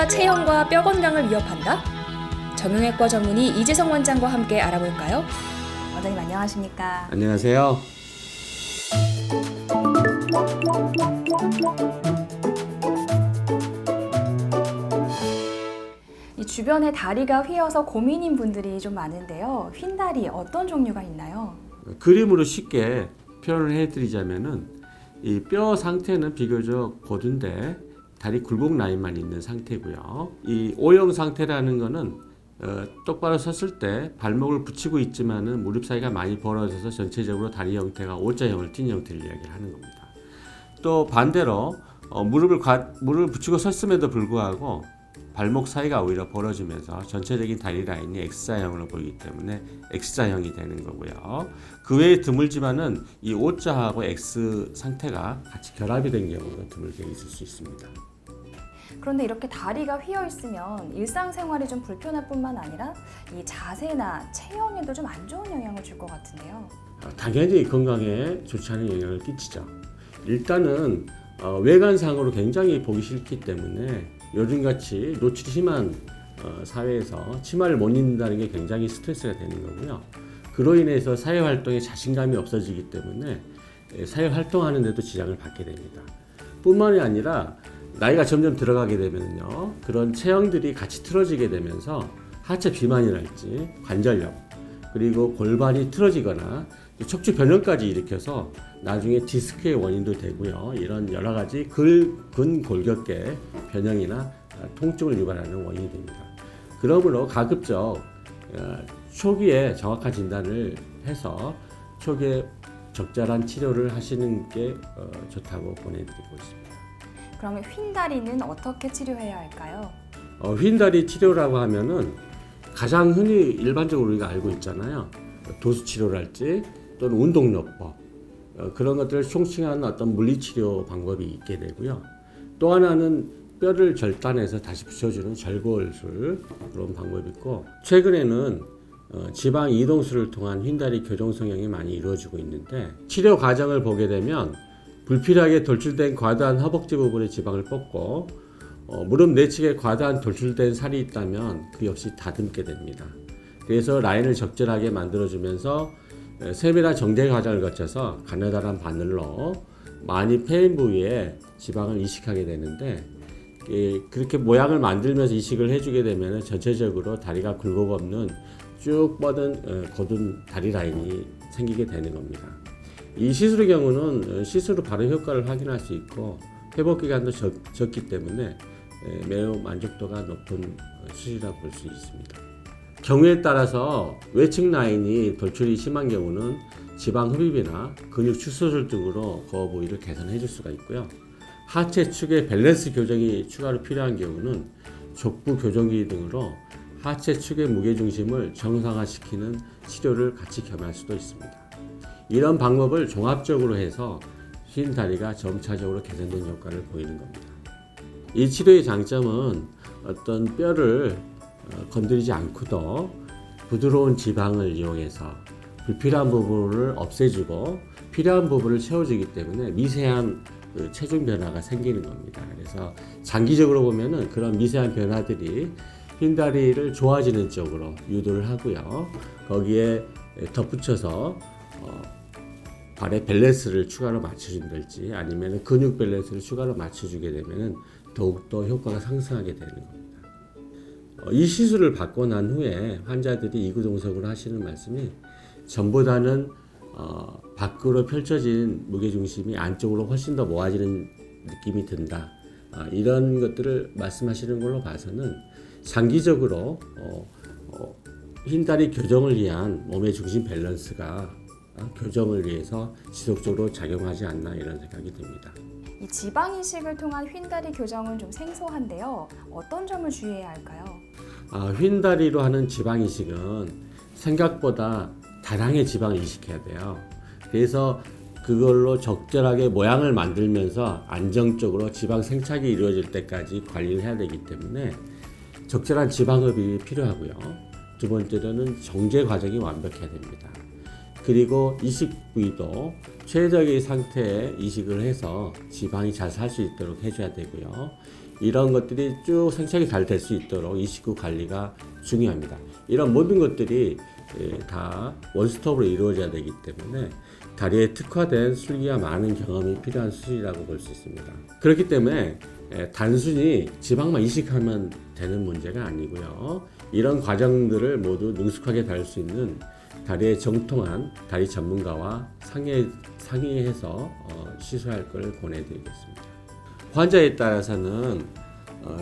다리가 체형과 뼈 건강을 위협한다? 정형외과 전문의 이재성 원장과 함께 알아볼까요? 원장님 안녕하십니까? 안녕하세요. 이 주변에 다리가 휘어서 고민인 분들이 좀 많은데요. 휜다리 어떤 종류가 있나요? 그림으로 쉽게 표현을 해드리자면은 이 뼈 상태는 비교적 고든데 다리 굴곡 라인만 있는 상태고요. 이 O형 상태라는 거는 똑바로 섰을 때 발목을 붙이고 있지만은 무릎 사이가 많이 벌어져서 전체적으로 다리 형태가 O자형을 띈 형태를 이야기하는 겁니다. 또 반대로 무릎을 붙이고 섰음에도 불구하고 발목 사이가 오히려 벌어지면서 전체적인 다리 라인이 X자형으로 보이기 때문에 X자형이 되는 거고요. 그 외에 드물지만은 이 O자하고 X 상태가 같이 결합이 된 경우가 드물게 있을 수 있습니다. 그런데 이렇게 다리가 휘어 있으면 일상생활이 좀 불편할 뿐만 아니라 이 자세나 체형에도 좀 안 좋은 영향을 줄 것 같은데요. 당연히 건강에 좋지 않은 영향을 끼치죠. 일단은 외관상으로 굉장히 보기 싫기 때문에 요즘같이 노출이 심한 사회에서 치마를 못 입는다는 게 굉장히 스트레스가 되는 거고요. 그로 인해서 사회활동에 자신감이 없어지기 때문에 사회활동하는 데도 지장을 받게 됩니다. 뿐만이 아니라 나이가 점점 들어가게 되면요, 그런 체형들이 같이 틀어지게 되면서 하체 비만이랄지 관절염, 그리고 골반이 틀어지거나 척추 변형까지 일으켜서 나중에 디스크의 원인도 되고요. 이런 여러 가지 근골격계 변형이나 통증을 유발하는 원인이 됩니다. 그러므로 가급적 초기에 정확한 진단을 해서 초기에 적절한 치료를 하시는 게 좋다고 보내드리고 있습니다. 그러면 휜다리는 어떻게 치료해야 할까요? 휜다리 치료라고 하면은 가장 흔히 일반적으로 우리가 알고 있잖아요. 도수 치료랄지 또는 운동요법, 그런 것들을 총칭하는 어떤 물리치료 방법이 있게 되고요. 또 하나는 뼈를 절단해서 다시 붙여주는 절골술, 그런 방법이 있고, 최근에는 지방 이동술을 통한 휜다리 교정 성형이 많이 이루어지고 있는데, 치료 과정을 보게 되면 불필요하게 돌출된 과다한 허벅지 부분의 지방을 뽑고 무릎 내측에 과다한 돌출된 살이 있다면 그 역시 다듬게 됩니다. 그래서 라인을 적절하게 만들어주면서 세밀한 정제 과정을 거쳐서 가느다란 바늘로 많이 패인 부위에 지방을 이식하게 되는데, 그렇게 모양을 만들면서 이식을 해주게 되면 전체적으로 다리가 굴곡 없는 쭉 뻗은 곧은 다리 라인이 생기게 되는 겁니다. 이 시술의 경우는 시술 후 바로 효과를 확인할 수 있고 회복 기간도 적기 때문에 매우 만족도가 높은 수술이라고 볼 수 있습니다. 경우에 따라서 외측 라인이 돌출이 심한 경우는 지방 흡입이나 근육 축소술 등으로 거어 부위를 개선해 줄 수가 있고요. 하체 축의 밸런스 교정이 추가로 필요한 경우는 족부 교정기 등으로 하체 축의 무게 중심을 정상화시키는 치료를 같이 겸할 수도 있습니다. 이런 방법을 종합적으로 해서 휜 다리가 점차적으로 개선된 효과를 보이는 겁니다. 이 치료의 장점은 어떤 뼈를 건드리지 않고도 부드러운 지방을 이용해서 불필요한 부분을 없애주고 필요한 부분을 채워주기 때문에 미세한 체중 변화가 생기는 겁니다. 그래서 장기적으로 보면은 그런 미세한 변화들이 휜다리를 좋아지는 쪽으로 유도를 하고요. 거기에 덧붙여서 발의 밸런스를 추가로 맞춰준달지 아니면 근육 밸런스를 추가로 맞춰주게 되면 더욱더 효과가 상승하게 되는 겁니다. 이 시술을 받고 난 후에 환자들이 이구동성으로 하시는 말씀이 전보다는 밖으로 펼쳐진 무게중심이 안쪽으로 훨씬 더 모아지는 느낌이 든다. 이런 것들을 말씀하시는 걸로 봐서는 장기적으로 휜다리 교정을 위한 몸의 중심 밸런스가 교정을 위해서 지속적으로 작용하지 않나 이런 생각이 듭니다. 이 지방 이식을 통한 휜다리 교정은 좀 생소한데요. 어떤 점을 주의해야 할까요? 휜다리로 하는 지방 이식은 생각보다 다량의 지방을 이식해야 돼요. 그래서 그걸로 적절하게 모양을 만들면서 안정적으로 지방 생착이 이루어질 때까지 관리를 해야 되기 때문에 적절한 지방흡입이 필요하고요. 두 번째로는 정제 과정이 완벽해야 됩니다. 그리고 이식 부위도 최적의 상태에 이식을 해서 지방이 잘 살 수 있도록 해줘야 되고요. 이런 것들이 쭉 생착이 잘 될 수 있도록 이 식구 관리가 중요합니다. 이런 모든 것들이 다 원스톱으로 이루어져야 되기 때문에 다리에 특화된 술기가 많은 경험이 필요한 수술이라고 볼 수 있습니다. 그렇기 때문에 단순히 지방만 이식하면 되는 문제가 아니고요. 이런 과정들을 모두 능숙하게 다룰 수 있는 다리에 정통한 다리 전문가와 상의해서 시술할 걸 권해드리겠습니다. 환자에 따라서는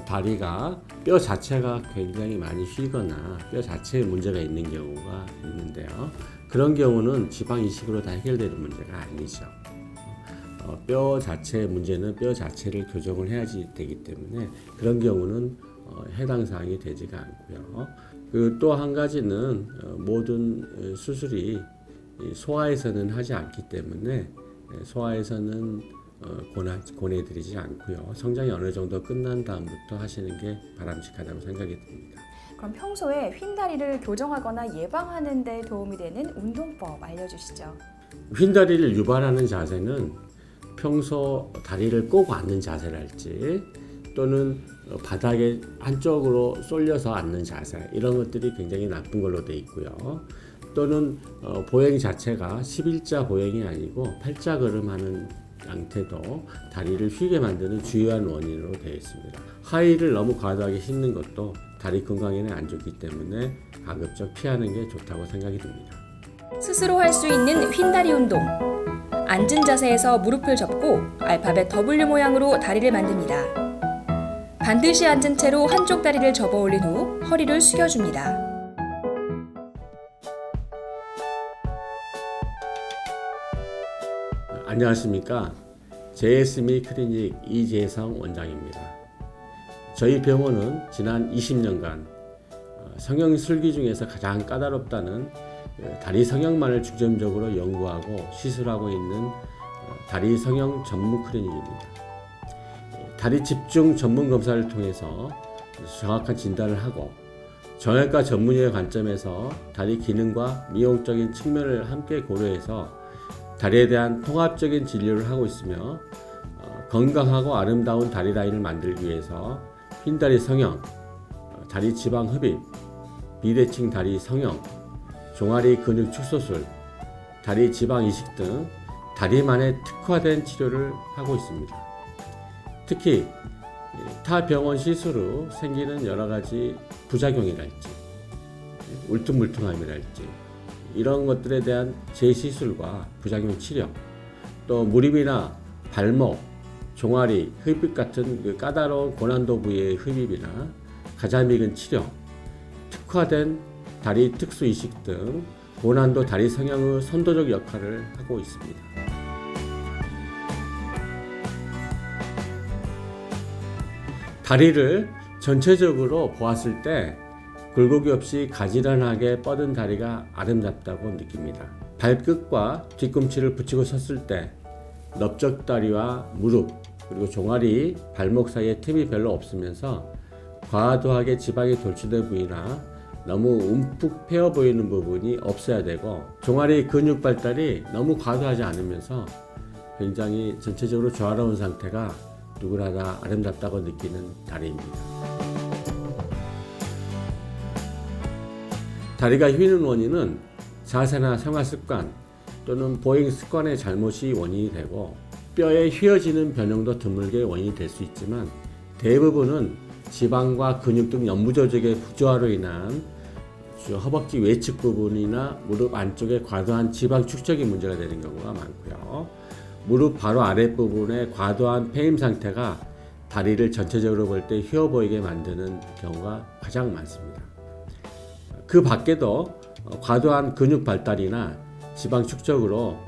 다리가 뼈 자체가 굉장히 많이 휘거나 뼈 자체에 문제가 있는 경우가 있는데요. 그런 경우는 지방 이식으로 다 해결되는 문제가 아니죠. 뼈 자체의 문제는 뼈 자체를 교정을 해야지 되기 때문에 그런 경우는 해당 사항이 되지가 않고요. 또 한 가지는 모든 수술이 소아에서는 하지 않기 때문에 소아에서는 권해드리지 않고요. 성장이 어느 정도 끝난 다음부터 하시는 게 바람직하다고 생각이 듭니다. 그럼 평소에 휜 다리를 교정하거나 예방하는 데 도움이 되는 운동법 알려주시죠. 휜 다리를 유발하는 자세는 평소 다리를 꼭 앉는 자세랄지 또는 바닥에 한쪽으로 쏠려서 앉는 자세, 이런 것들이 굉장히 나쁜 걸로 되어 있고요. 또는 보행 자체가 11자 보행이 아니고 8자 걸음하는 양태도 다리를 휘게 만드는 주요한 원인으로 되어 있습니다. 하의를 너무 과도하게 싣는 것도 다리 건강에는 안 좋기 때문에 가급적 피하는 게 좋다고 생각이 듭니다. 스스로 할 수 있는 휜다리 운동. 앉은 자세에서 무릎을 접고 알파벳 W 모양으로 다리를 만듭니다. 반드시 앉은 채로 한쪽 다리를 접어 올린 후 허리를 숙여줍니다. 안녕하십니까. JSME 클리닉 이재성 원장입니다. 저희 병원은 지난 20년간 성형술기 중에서 가장 까다롭다는 다리 성형만을 중점적으로 연구하고 시술하고 있는 다리 성형 전문 클리닉입니다. 다리 집중 전문 검사를 통해서 정확한 진단을 하고 정형외과 전문의의 관점에서 다리 기능과 미용적인 측면을 함께 고려해서 다리에 대한 통합적인 진료를 하고 있으며 건강하고 아름다운 다리 라인을 만들기 위해서 휜다리 성형, 다리 지방 흡입, 비대칭 다리 성형, 종아리 근육 축소술, 다리 지방 이식 등 다리만의 특화된 치료를 하고 있습니다. 특히 타 병원 시술 후 생기는 여러 가지 부작용이랄지 울퉁불퉁함이랄지 이런 것들에 대한 재시술과 부작용 치료, 또 무릎이나 발목, 종아리, 흡입 같은 까다로운 고난도 부위의 흡입이나 가자미근 치료, 특화된 다리 특수 이식 등 고난도 다리 성형의 선도적 역할을 하고 있습니다. 다리를 전체적으로 보았을 때 굴곡이 없이 가지런하게 뻗은 다리가 아름답다고 느낍니다. 발끝과 뒤꿈치를 붙이고 섰을 때 넓적다리와 무릎 그리고 종아리, 발목 사이에 틈이 별로 없으면서 과도하게 지방이 돌출된 부위나 너무 움푹 패어 보이는 부분이 없어야 되고 종아리 근육 발달이 너무 과도하지 않으면서 굉장히 전체적으로 조화로운 상태가 누구나 다 아름답다고 느끼는 다리입니다. 다리가 휘는 원인은 자세나 생활 습관 또는 보행 습관의 잘못이 원인이 되고 뼈에 휘어지는 변형도 드물게 원인이 될 수 있지만 대부분은 지방과 근육 등 연부 조직의 부조화로 인한 허벅지 외측 부분이나 무릎 안쪽에 과도한 지방 축적이 문제가 되는 경우가 많고요. 무릎 바로 아랫부분의 과도한 폐임 상태가 다리를 전체적으로 볼 때 휘어 보이게 만드는 경우가 가장 많습니다. 그 밖에도 과도한 근육 발달이나 지방 축적으로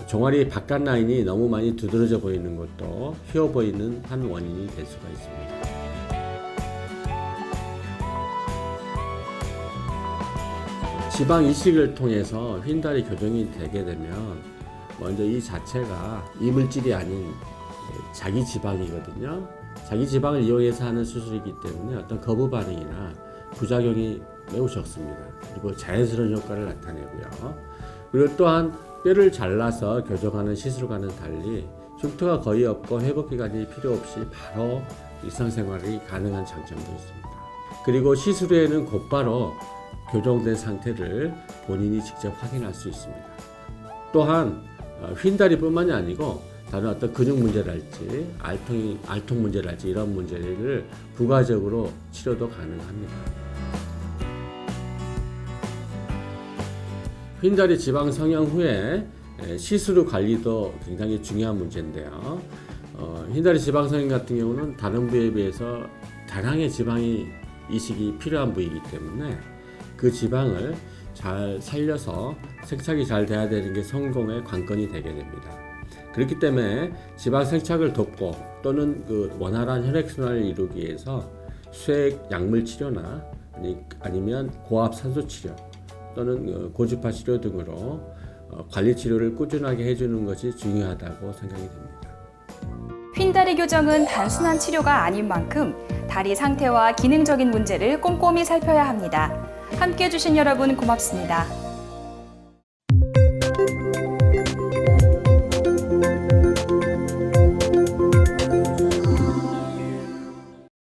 종아리 바깥 라인이 너무 많이 두드러져 보이는 것도 휘어 보이는 한 원인이 될 수가 있습니다. 지방 이식을 통해서 휜다리 교정이 되게 되면 먼저 이 자체가 이물질이 아닌 자기 지방이거든요. 자기 지방을 이용해서 하는 수술이기 때문에 어떤 거부 반응이나 부작용이 매우 적습니다. 그리고 자연스러운 효과를 나타내고요. 그리고 또한 뼈를 잘라서 교정하는 시술과는 달리 흉터가 거의 없고 회복 기간이 필요 없이 바로 일상생활이 가능한 장점도 있습니다. 그리고 시술 후에는 곧바로 교정된 상태를 본인이 직접 확인할 수 있습니다. 또한 휜다리뿐만이 아니고 다른 어떤 근육 문제랄지 알통 문제랄지 이런 문제를 부가적으로 치료도 가능합니다. 휜다리 지방 성형 후에 시술 후 관리도 굉장히 중요한 문제인데요. 휜다리 지방 성형 같은 경우는 다른 부위에 비해서 다량의 지방이 이식이 필요한 부위이기 때문에 그 지방을 잘 살려서 생착이 잘 돼야 되는 게 성공의 관건이 되게 됩니다. 그렇기 때문에 지방 생착을 돕고 또는 그 원활한 혈액순환을 이루기 위해서 수액 약물 치료나 아니면 고압 산소 치료 또는 고주파 치료 등으로 관리 치료를 꾸준하게 해주는 것이 중요하다고 생각이 됩니다. 휜다리 교정은 단순한 치료가 아닌 만큼 다리 상태와 기능적인 문제를 꼼꼼히 살펴야 합니다. 함께해 주신 여러분 고맙습니다.